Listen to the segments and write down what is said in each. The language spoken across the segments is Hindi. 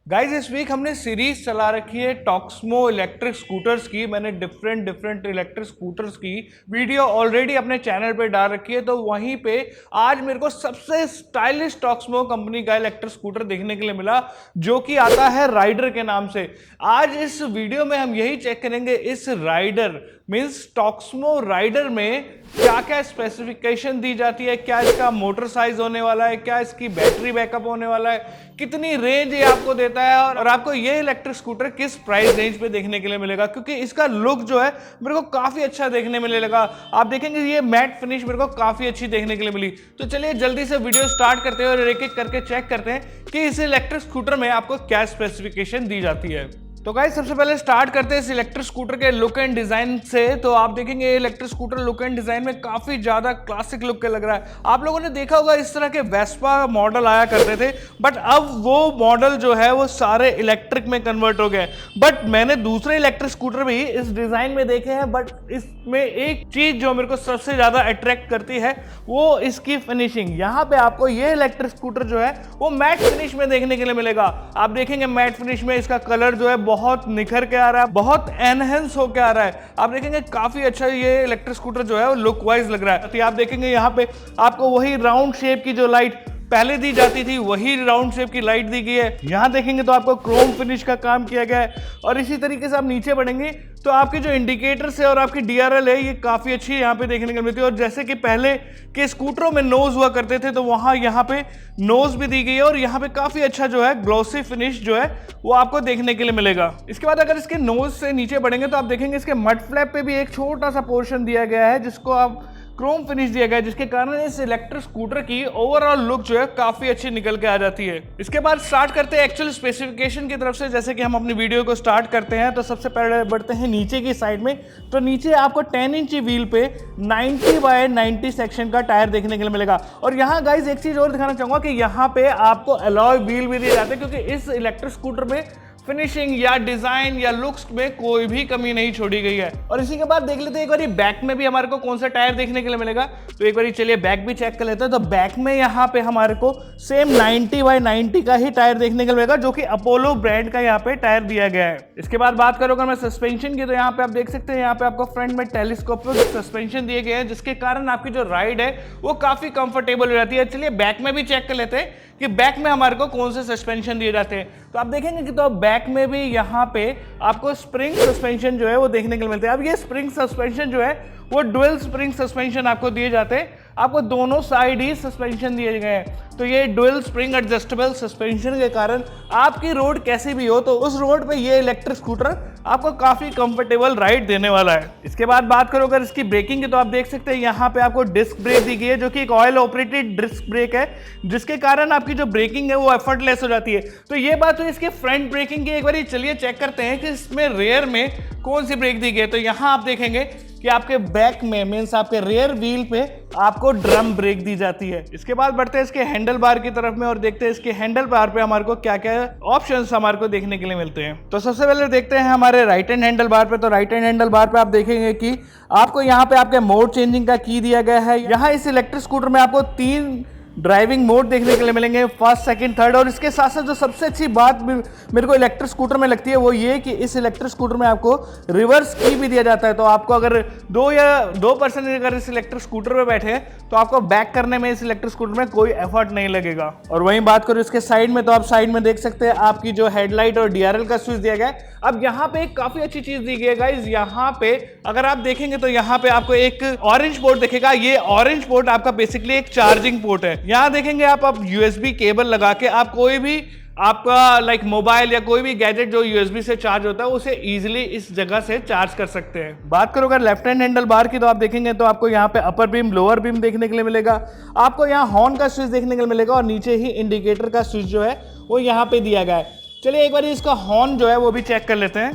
गाइज इस वीक हमने सीरीज चला रखी है टॉक्समो इलेक्ट्रिक स्कूटर्स की। मैंने डिफरेंट इलेक्ट्रिक स्कूटर्स की वीडियो ऑलरेडी अपने चैनल पे डाल रखी है, तो वहीं पे आज मेरे को सबसे स्टाइलिश टॉक्समो कंपनी का इलेक्ट्रिक स्कूटर देखने के लिए मिला, जो कि आता है राइडर के नाम से। आज इस वीडियो में हम यही चेक करेंगे इस राइडर मीन्स टॉक्समो राइडर में क्या क्या स्पेसिफिकेशन दी जाती है, क्या इसका मोटर साइज होने वाला है, क्या इसकी बैटरी बैकअप होने वाला है, कितनी रेंज ये आपको देता है और आपको ये इलेक्ट्रिक स्कूटर किस प्राइस रेंज पे देखने के लिए मिलेगा, क्योंकि इसका लुक जो है मेरे को काफी अच्छा देखने में मिलेगा। आप देखेंगे ये मैट फिनिश मेरे को काफी अच्छी देखने के लिए मिली। तो चलिए जल्दी से वीडियो स्टार्ट करते हैं और एक एक करके चेक करते हैं कि इस इलेक्ट्रिक स्कूटर में आपको क्या स्पेसिफिकेशन दी जाती है। तो गाइस सबसे पहले स्टार्ट करते हैं इस इलेक्ट्रिक स्कूटर के लुक एंड डिजाइन से। तो आप देखेंगे ये electric scooter look and design में काफी ज्यादा क्लासिक लुक के लग रहा है। आप लोगों ने देखा होगा इस तरह के वेस्पा मॉडल आया करते थे, बट अब वो मॉडल जो है वो सारे इलेक्ट्रिक में कन्वर्ट हो गए। बट मैंने दूसरे इलेक्ट्रिक स्कूटर भी इस डिजाइन में देखे हैं, बट इसमें एक चीज जो मेरे को सबसे ज्यादा अट्रैक्ट करती है वो इसकी फिनिशिंग। यहाँ पे आपको ये इलेक्ट्रिक स्कूटर जो है वो मैट फिनिश में देखने के लिए मिलेगा। आप देखेंगे मैट फिनिश में इसका कलर जो है बहुत निखर के आ रहा है, बहुत एनहेंस होके आ रहा है। आप देखेंगे काफी अच्छा ये इलेक्ट्रिक स्कूटर जो है वो लुक वाइज लग रहा है। तो आप देखेंगे यहाँ पे आपको वही राउंड शेप की जो लाइट पहले दी जाती थी वही राउंड शेप की लाइट दी गई है। यहाँ देखेंगे तो आपको क्रोम फिनिश का काम किया गया है। और इसी तरीके से आप नीचे बढ़ेंगे तो आपके जो इंडिकेटर्स है और आपकी डीआरएल है ये काफी अच्छी यहाँ पे देखने को मिलती है। और जैसे कि पहले के स्कूटरों में नोज हुआ करते थे, तो वहाँ यहाँ पे नोज भी दी गई है और यहाँ पे काफी अच्छा जो है ग्लॉसी फिनिश जो है वो आपको देखने के लिए मिलेगा। इसके बाद अगर इसके नोज से नीचे बढ़ेंगे तो आप देखेंगे इसके मड फ्लैप पे भी एक छोटा सा पोर्शन दिया गया है जिसको आप क्रोम फिनिश दिया गया है, जिसके कारण इस इलेक्ट्रिक स्कूटर की ओवरऑल लुक जो है काफी अच्छी निकल के आ जाती है। इसके बाद स्टार्ट करते हैं एक्चुअल स्पेसिफिकेशन की तरफ से। जैसे कि हम अपनी वीडियो को स्टार्ट करते हैं तो सबसे पहले बढ़ते हैं नीचे की साइड में। तो नीचे आपको 10 इंची व्हील पे 90 बाय 90 सेक्शन का टायर देखने के लिए मिलेगा। और यहाँ गाइज एक चीज और दिखाना चाहूंगा कि यहाँ पे आपको अलॉय व्हील भी दिए जाते हैं, क्योंकि इस इलेक्ट्रिक स्कूटर में फिनिशिंग या डिजाइन या लुक्स में कोई भी कमी नहीं छोड़ी गई है। और इसी के बाद देख लेते हैं एक बार बैक में भी हमारे को कौन सा टायर देखने के लिए मिलेगा। तो एक बार चलिए बैक भी चेक कर लेते हैं। तो बैक में यहाँ पे हमारे को सेम 90 बाय 90 का ही टायर देखने के लिए मिलेगा, जो कि अपोलो ब्रांड का यहाँ पे टायर दिया गया है। इसके बाद बात करो अगर मैं सस्पेंशन की, तो यहाँ पे आप देख सकते हैं यहाँ पे आपको फ्रंट में टेलीस्कोपिक सस्पेंशन दिए गए हैं, जिसके कारण आपकी जो राइड है वो काफी कंफर्टेबल हो जाती है। चलिए बैक में भी चेक कर लेते हैं कि बैक में हमारे को कौन से सस्पेंशन दिए जाते हैं। तो आप देखेंगे कि तो बैक में भी यहाँ पे आपको स्प्रिंग सस्पेंशन जो है वो देखने के लिए मिलते हैं। अब ये स्प्रिंग सस्पेंशन जो है वो डुअल स्प्रिंग सस्पेंशन आपको दिए जाते हैं, आपको दोनों साइड ही सस्पेंशन दिए गए हैं। तो ये डुअल स्प्रिंग एडजस्टेबल सस्पेंशन के कारण आपकी रोड कैसी भी हो तो उस रोड पे ये इलेक्ट्रिक स्कूटर आपको काफी कंफर्टेबल राइड देने वाला है। इसके बाद बात करो अगर इसकी ब्रेकिंग की, तो आप देख सकते हैं यहाँ पे आपको डिस्क ब्रेक दी गई है, जो कि एक ऑयल ऑपरेटेड डिस्क ब्रेक है, जिसके कारण आपकी जो ब्रेकिंग है वो एफर्टलेस हो जाती है। तो ये बात तो इसके फ्रंट ब्रेकिंग की। एक बार चलिए चेक करते हैं कि इसमें रेयर में कौन सी ब्रेक दी गई है। तो यहाँ आप देखेंगे कि आपके बैक में मीन्स आपके रेयर व्हील पे आपको ड्रम ब्रेक दी जाती है। इसके बाद बढ़ते हैं इसके हैंडल बार की तरफ में और देखते हैं इसके हैंडल बार पे हमारे को क्या क्या ऑप्शंस हमारे को देखने के लिए मिलते हैं। तो सबसे पहले देखते हैं हमारे राइट हैंड हैंडल बार पे। तो राइट हैंड हैंडल बार पे आप देखेंगे कि आपको यहाँ पे आपके मोड चेंजिंग का की दिया गया है। यहाँ इस इलेक्ट्रिक स्कूटर में आपको 3 ड्राइविंग मोड देखने के लिए मिलेंगे, फर्स्ट, सेकंड, थर्ड। और इसके साथ साथ जो सबसे अच्छी बात मेरे को इलेक्ट्रिक स्कूटर में लगती है वो ये कि इस इलेक्ट्रिक स्कूटर में आपको रिवर्स की भी दिया जाता है। तो आपको अगर 2 पर्सन अगर इस इलेक्ट्रिक स्कूटर में बैठे हैं तो आपको बैक करने में इस इलेक्ट्रिक स्कूटर में कोई एफर्ट नहीं लगेगा। और वहीं बात करो इसके साइड में, तो आप साइड में देख सकते हैं आपकी जो हेडलाइट और डीआरएल का स्विच दिया गया है। अब यहाँ पे एक काफी अच्छी चीज दी गई है गाइस, यहाँ पे अगर आप देखेंगे तो यहाँ पे आपको एक ऑरेंज पोर्ट दिखेगा। ये ऑरेंज पोर्ट आपका बेसिकली एक चार्जिंग पोर्ट है। यहाँ देखेंगे आप यूएसबी केबल लगा के आप कोई भी आपका लाइक मोबाइल या कोई भी गैजेट जो यूएसबी से चार्ज होता है उसे इजीली इस जगह से चार्ज कर सकते हैं। बात करो अगर लेफ्ट हैंड हैंडल बार की, तो आप देखेंगे तो आपको यहाँ पे अपर बीम, लोअर बीम देखने के लिए मिलेगा। आपको यहाँ हॉर्न का स्विच देखने के लिए मिलेगा और नीचे ही इंडिकेटर का स्विच जो है वो यहाँ पे दिया गया है। चलिए एक बार इसका हॉर्न जो है वो भी चेक कर लेते हैं।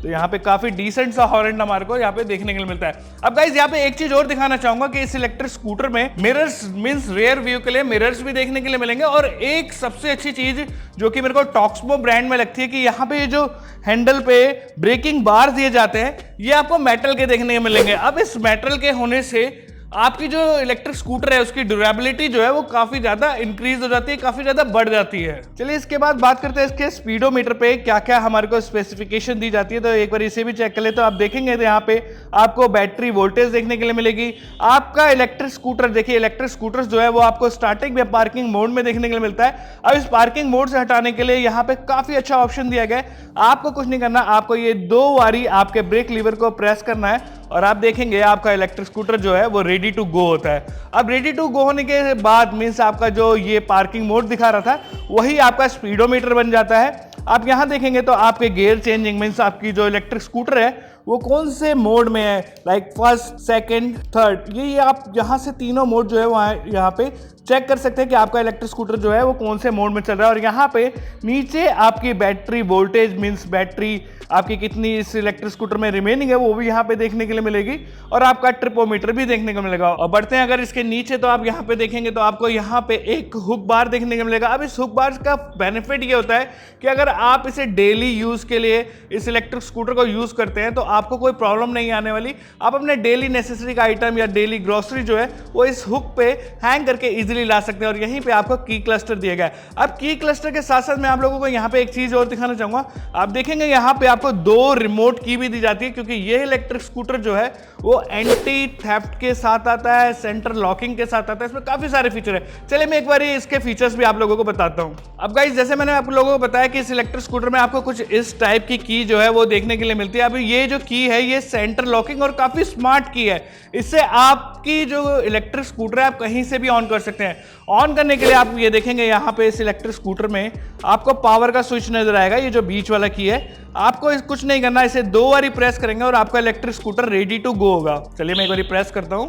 तो यहाँ पे काफी डिसेंट सा हॉर्न हमारे को यहाँ पे देखने के लिए मिलता है। अब गाइस यहाँ पे एक चीज और दिखाना चाहूंगा कि इस इलेक्ट्रिक स्कूटर में मिरर्स मींस रेयर व्यू के लिए मिरर्स भी देखने के लिए मिलेंगे, और एक सबसे अच्छी चीज जो कि मेरे को टॉक्समो ब्रांड में लगती है कि यहाँ पे ये जो हैंडल पे ब्रेकिंग बार दिए जाते हैं ये आपको मेटल के देखने को मिलेंगे। अब इस मेटल के होने से आपकी जो इलेक्ट्रिक स्कूटर है उसकी ड्यूरेबिलिटी जो है वो काफी ज्यादा इंक्रीज हो जाती है, काफी ज्यादा बढ़ जाती है। चलिए इसके बाद बात करते हैं इसके स्पीडोमीटर पे क्या क्या हमारे को स्पेसिफिकेशन दी जाती है, तो एक बार इसे भी चेक कर ले। तो आप देखेंगे तो यहाँ पे आपको बैटरी वोल्टेज देखने के लिए मिलेगी। आपका इलेक्ट्रिक स्कूटर देखिए, इलेक्ट्रिक स्कूटर्स जो है वो आपको स्टार्टिंग में पार्किंग मोड में देखने के लिए मिलता है। अब इस पार्किंग मोड से हटाने के लिए यहाँ पे काफी अच्छा ऑप्शन दिया गया है। आपको कुछ नहीं करना, आपको ये 2 बारी आपके ब्रेक लीवर को प्रेस करना है और आप देखेंगे आपका इलेक्ट्रिक स्कूटर जो है वो रेडी टू गो होता है। अब रेडी टू गो होने के बाद मींस आपका जो ये पार्किंग मोड दिखा रहा था वही आपका स्पीडोमीटर बन जाता है। आप यहां देखेंगे तो आपके गियर चेंजिंग मींस आपकी जो इलेक्ट्रिक स्कूटर है वो कौन से मोड में है, लाइक फर्स्ट, सेकंड, थर्ड, ये आप यहां से तीनों मोड जो है वहां यहाँ पे चेक कर सकते हैं कि आपका इलेक्ट्रिक स्कूटर जो है वो कौन से मोड में चल रहा है। और यहाँ पे नीचे आपकी बैटरी वोल्टेज मींस बैटरी आपकी कितनी इस इलेक्ट्रिक स्कूटर में रिमेनिंग है वो भी यहाँ पे देखने के लिए मिलेगी, और आपका ट्रिपोमीटर भी देखने को मिलेगा। और बढ़ते हैं अगर इसके नीचे तो आप यहाँ पे देखेंगे तो आपको यहाँ पे एक हुक बार देखने को मिलेगा। अब इस हुक बार का बेनिफिट ये होता है कि अगर आप इसे डेली यूज के लिए इस इलेक्ट्रिक स्कूटर को यूज करते हैं तो आपको कोई प्रॉब्लम नहीं आने वाली। आप अपने डेली नेसेसरी का आइटम या डेली ग्रोसरी जो है वो इस हुक पे हैंग करके इजीली ला सकते हैं। और यहीं पे आपको की क्लस्टर दिया गया है। अब की क्लस्टर के साथ साथ मैं आप लोगों को यहाँ पे एक चीज और दिखाना चाहूंगा। आप देखेंगे यहाँ पे आपको 2 रिमोट की भी दी जाती है, क्योंकि ये इलेक्ट्रिक स्कूटर जो है वो एंटी थेफ्ट के साथ आता है, सेंटर लॉकिंग के साथ आता है, इसमें काफी सारे फीचर है। चलिए मैं एक बार इसके फीचर्स भी आप लोगों को बताता हूं। अब गाइस जैसे मैंने आप लोगों को बताया कि इस इलेक्ट्रिक स्कूटर में आपको कुछ इस टाइप की जो है वो देखने के लिए मिलती है। अब ये जो की है ये सेंटर लॉकिंग और काफी स्मार्ट की है। इससे आपकी जो इलेक्ट्रिक स्कूटर है आप कहीं से भी ऑन कर सकते हैं। ऑन करने के लिए आप ये देखेंगे यहाँ पे इस इलेक्ट्रिक स्कूटर में आपको पावर का स्विच नजर आएगा, ये जो बीच वाला की है। आपको कुछ नहीं करना, इसे 2 बारी प्रेस करेंगे और आपका electric scooter ready to go होगा। चलिए मैं एक बारी प्रेस करता हूं।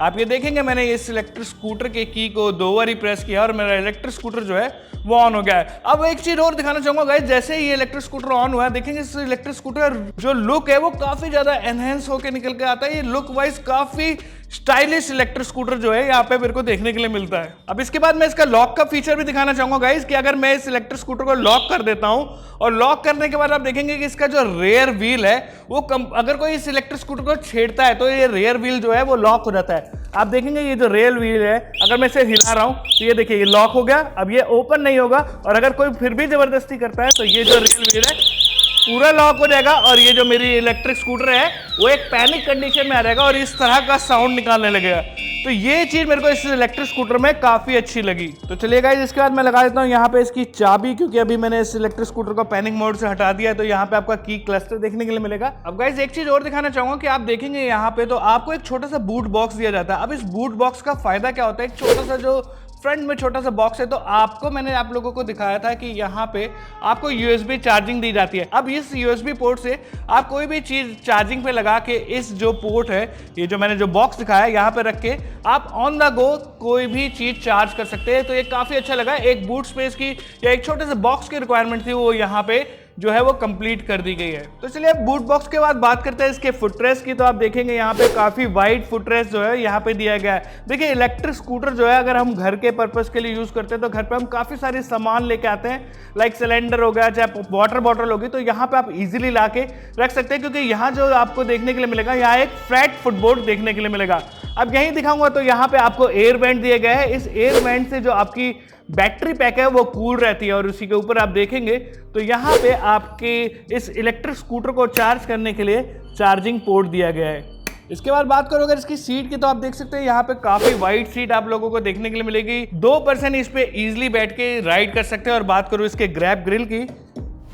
आप ये देखेंगे मैंने इस इलेक्ट्रिक स्कूटर के की को 2 बारी प्रेस किया और मेरा इलेक्ट्रिक स्कूटर जो है वो ऑन हो गया है। अब एक चीज और दिखाना चाहूंगा गाइस, जैसे ही ये इलेक्ट्रिक स्कूटर ऑन हुआ देखेंगे इस इलेक्ट्रिक स्कूटर जो लुक है वो काफी ज्यादा एनहेंस होकर निकल के आता है। ये लुक वाइज काफी स्टाइलिश इलेक्ट्रिक स्कूटर जो है यहाँ पे मेरे को देखने के लिए मिलता है। अब इसके बाद मैं इसका लॉक का फीचर भी दिखाना चाहूंगा गाइस कि अगर मैं इस इलेक्ट्रिक स्कूटर को लॉक कर देता हूं और लॉक करने के बाद आप देखेंगे कि इसका जो रेयर व्हील है वो अगर कोई इस इलेक्ट्रिक स्कूटर को छेड़ता है तो ये रेयर व्हील जो है वो लॉक हो जाता है। आप देखेंगे ये जो रेयर व्हील है अगर मैं इसे हिला रहा हूं तो ये देखिए ये लॉक हो गया, अब ये ओपन नहीं होगा। और अगर कोई फिर भी जबरदस्ती करता है तो ये जो रेयर व्हील है पूरा लॉक हो जाएगा और ये जो मेरी इलेक्ट्रिक स्कूटर है वो एक पैनिक कंडीशन में आ जाएगा और इस तरह का साउंड निकालने लगेगा। तो ये चीज मेरे को इस इलेक्ट्रिक स्कूटर में काफी अच्छी लगी। तो चलिए गाइस इसके बाद मैं लगा देता हूँ यहाँ पे इसकी चाबी, क्योंकि अभी मैंने इस इलेक्ट्रिक स्कूटर को पैनिक मोड से हटा दिया है। तो यहाँ पे आपका की क्लस्टर देखने के लिए मिलेगा। अब गाइस एक चीज और दिखाना चाहूंगा कि आप देखेंगे यहाँ पे तो आपको एक छोटा सा बूट बॉक्स दिया जाता है। अब इस बूट बॉक्स का फायदा क्या होता है, एक छोटा सा जो फ्रंट में छोटा सा बॉक्स है तो आपको मैंने आप लोगों को दिखाया था कि यहाँ पे आपको यूएसबी चार्जिंग दी जाती है। अब इस यूएसबी पोर्ट से आप कोई भी चीज चार्जिंग पे लगा के इस जो पोर्ट है ये जो मैंने जो बॉक्स दिखाया यहाँ पे रख के आप ऑन द गो कोई भी चीज चार्ज कर सकते हैं। तो ये काफी अच्छा लगा। एक बूट स्पेस की या एक छोटे से बॉक्स की रिक्वायरमेंट थी वो यहाँ पे जो है वो कंप्लीट कर दी गई है। तो चलिए अब बूट बॉक्स के बाद बात करते हैं इसके फुटरेस्ट की। तो आप देखेंगे यहाँ पे काफी वाइड फुटरेस्ट जो है यहाँ पे दिया गया है। देखिए इलेक्ट्रिक स्कूटर जो है अगर हम घर के पर्पस के लिए यूज करते हैं तो घर पे हम काफी सारे सामान लेके आते हैं, लाइक सिलेंडर हो गया चाहे वाटर बॉटल होगी, तो यहाँ पे आप इजीली ला के रख सकते हैं। क्योंकि यहाँ जो आपको देखने के लिए मिलेगा यहाँ एक फ्लैट फुटबोर्ड देखने के लिए मिलेगा। अब यहीं दिखाऊंगा तो यहाँ पे आपको एयर वेंट दिए गए हैं। इस एयर वेंट से जो आपकी बैटरी पैक है वो कूल रहती है और उसी के ऊपर आप देखेंगे तो यहाँ पे आपके इस इलेक्ट्रिक स्कूटर को चार्ज करने के लिए चार्जिंग पोर्ट दिया गया है। इसके बाद बात करो अगर इसकी सीट की तो आप देख सकते हैं यहाँ पे काफी वाइड सीट आप लोगों को देखने के लिए मिलेगी। 2 पर्सन इस पे इजीली बैठ के राइड कर सकते हैं। और बात करूँ इसके ग्रैब ग्रिल की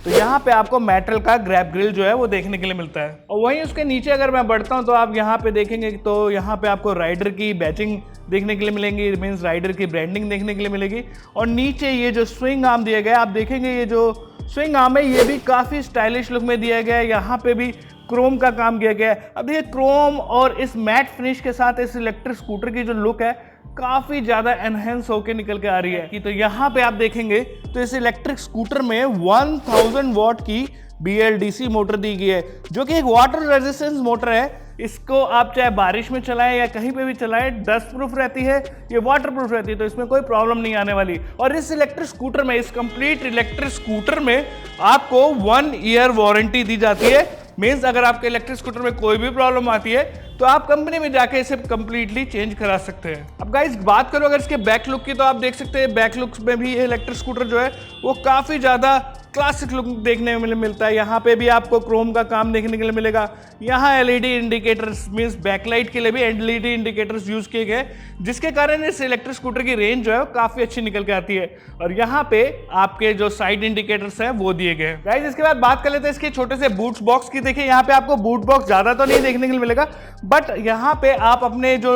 तो यहाँ पे आपको मेटल का ग्रैब ग्रिल जो है वो देखने के लिए मिलता है। और वहीं उसके नीचे अगर मैं बढ़ता हूँ तो आप यहाँ पे देखेंगे तो यहाँ पे आपको राइडर की बैचिंग देखने के लिए मिलेंगी, मीन्स राइडर की ब्रांडिंग देखने के लिए मिलेगी। और नीचे ये जो स्विंग आर्म दिया गया है आप देखेंगे ये जो स्विंग आर्म है ये भी काफ़ी स्टाइलिश लुक में दिया गया है। यहाँ पे भी क्रोम का काम किया गया है। अब ये क्रोम और इस मैट फिनिश के साथ इस इलेक्ट्रिक स्कूटर की जो लुक है काफ़ी ज़्यादा एनहेंस होकर निकल के आ रही है। कि तो यहाँ पे आप देखेंगे तो इस इलेक्ट्रिक स्कूटर में 1000 वॉट की BLDC मोटर दी गई है जो कि एक वाटर रेजिस्टेंस मोटर है। इसको आप चाहे बारिश में चलाएं या कहीं पे भी चलाएं, डस्ट प्रूफ रहती है, ये वाटर प्रूफ रहती है, तो इसमें कोई प्रॉब्लम नहीं आने वाली। और इस इलेक्ट्रिक स्कूटर में, इस कंप्लीट इलेक्ट्रिक स्कूटर में आपको 1 ईयर वारंटी दी जाती है। मीन्स अगर आपके इलेक्ट्रिक स्कूटर में कोई भी प्रॉब्लम आती है तो आप कंपनी में जाके इसे कंप्लीटली चेंज करा सकते हैं। अब गाइस बात करो अगर इसके बैक लुक की, तो आप देख सकते हैं बैक लुक्स में भी ये इलेक्ट्रिक स्कूटर जो है वो काफ़ी ज़्यादा क्लासिक लुक देखने में मिलता है। यहाँ पे भी आपको क्रोम का काम देखने के लिए मिलेगा। यहाँ LED इंडिकेटर्स मीन्स बैकलाइट के लिए भी LED इंडिकेटर्स यूज किए गए, जिसके कारण इस इलेक्ट्रिक स्कूटर की रेंज जो है वो काफ़ी अच्छी निकल के आती है। और यहाँ पे आपके जो साइड इंडिकेटर्स हैं वो दिए गए हैं। गाइस इसके बाद बात कर लेते हैं इसके छोटे से बूट बॉक्स की। देखिए यहाँ पे आपको बूट बॉक्स ज़्यादा तो नहीं देखने के लिए मिलेगा, बट यहाँ पे आप अपने जो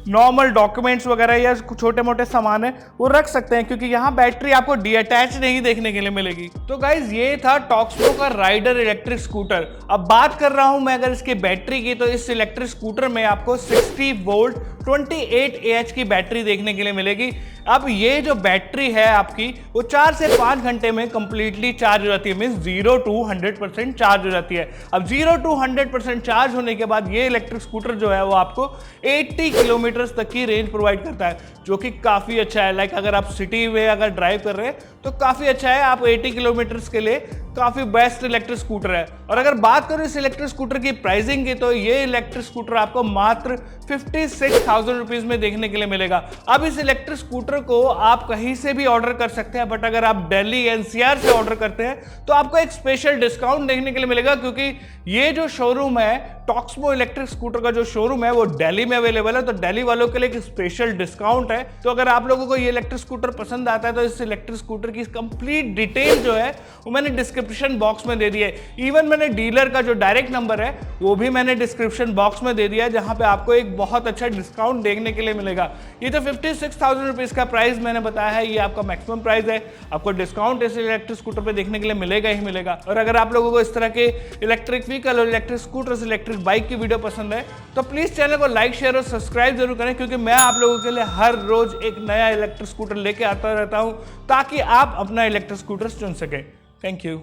नॉर्मल डॉक्यूमेंट्स वगैरह या छोटे मोटे सामान है वो रख सकते हैं, क्योंकि यहाँ बैटरी आपको डीअटैच नहीं देखने के लिए मिलेगी। तो गाइज ये था टॉक्समो का राइडर इलेक्ट्रिक स्कूटर। अब बात कर रहा हूं मैं अगर इसकी बैटरी की, तो इस इलेक्ट्रिक स्कूटर में आपको 60 वोल्ट 28 AH की बैटरी देखने के लिए मिलेगी। अब ये जो बैटरी है आपकी वो 4 से 5 घंटे में कंप्लीटली चार्ज हो जाती है, मीन्स 0 to 100% चार्ज हो जाती है। अब 0 to 100% चार्ज होने के बाद ये इलेक्ट्रिक स्कूटर जो है वो आपको 80 किलोमीटर तक की रेंज प्रोवाइड करता है, जो कि काफ़ी अच्छा है। लाइक अगर आप सिटी में अगर ड्राइव कर रहे हैं तो काफ़ी अच्छा है। आप 80 किलोमीटर्स के लिए काफ़ी बेस्ट इलेक्ट्रिक स्कूटर है। और अगर बात करूँ इस इलेक्ट्रिक स्कूटर की प्राइसिंग की, तो ये इलेक्ट्रिक स्कूटर आपको मात्र 56,000 रुपीज़ में देखने के लिए मिलेगा। अब इस इलेक्ट्रिक स्कूटर को आप कहीं से भी ऑर्डर कर सकते हैं, बट अगर आप दिल्ली NCR से ऑर्डर करते हैं तो आपको एक स्पेशल डिस्काउंट देखने के लिए मिलेगा, क्योंकि ये जो शोरूम है टॉक्समो इलेक्ट्रिक स्कूटर का जो शोरूम है वो दिल्ली में अवेलेबल है। तो दिल्ली वालों के लिए एक स्पेशल डिस्काउंट है। तो अगर आप लोगों को ये इलेक्ट्रिक स्कूटर पसंद आता है तो इस इलेक्ट्रिक स्कूटर की कंप्लीट डिटेल जो है वो मैंने डिस्क्रिप्शन बॉक्स में दे दी है। इवन मैंने डीलर का जो डायरेक्ट नंबर है वो भी मैंने डिस्क्रिप्शन बॉक्स में दे दिया है, जहां पे आपको एक बहुत अच्छा डिस्काउंट देखने के लिए मिलेगा। ये तो 56,000 रुपीज़ का प्राइस मैंने बताया है, ये आपका मैक्सिमम प्राइस है। आपको डिस्काउंट इस इलेक्ट्रिक स्कूटर पे देखने के लिए मिलेगा ही मिलेगा। और अगर आप लोगों को इस तरह के इलेक्ट्रिक व्हीकल और इलेक्ट्रिक स्कूटर्स, इलेक्ट्रिक बाइक की वीडियो पसंद है तो प्लीज चैनल को लाइक, शेयर और सब्सक्राइब जरूर करें, क्योंकि मैं आप लोगों के लिए हर रोज एक नया इलेक्ट्रिक स्कूटर लेके आता रहता हूं, ताकि आप अपना इलेक्ट्रिक स्कूटर चुन सकें। Thank you.